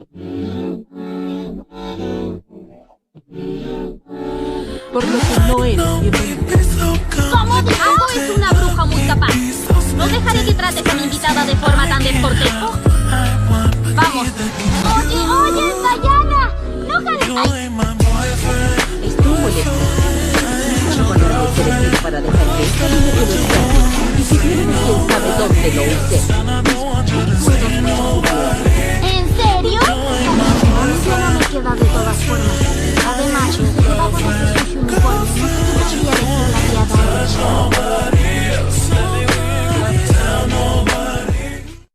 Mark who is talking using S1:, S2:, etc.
S1: Por lo que no eres bienvenido.
S2: ¿Cómo diablo es una bruja muy capaz? No dejaré que trates a mi invitada de forma tan descortés. Vamos. Oye, Diana. No calentáis.
S1: Estoy molesta. No van a elegir para dejar que esta niña quede aquí. Y si viene, quién sabe dónde lo use.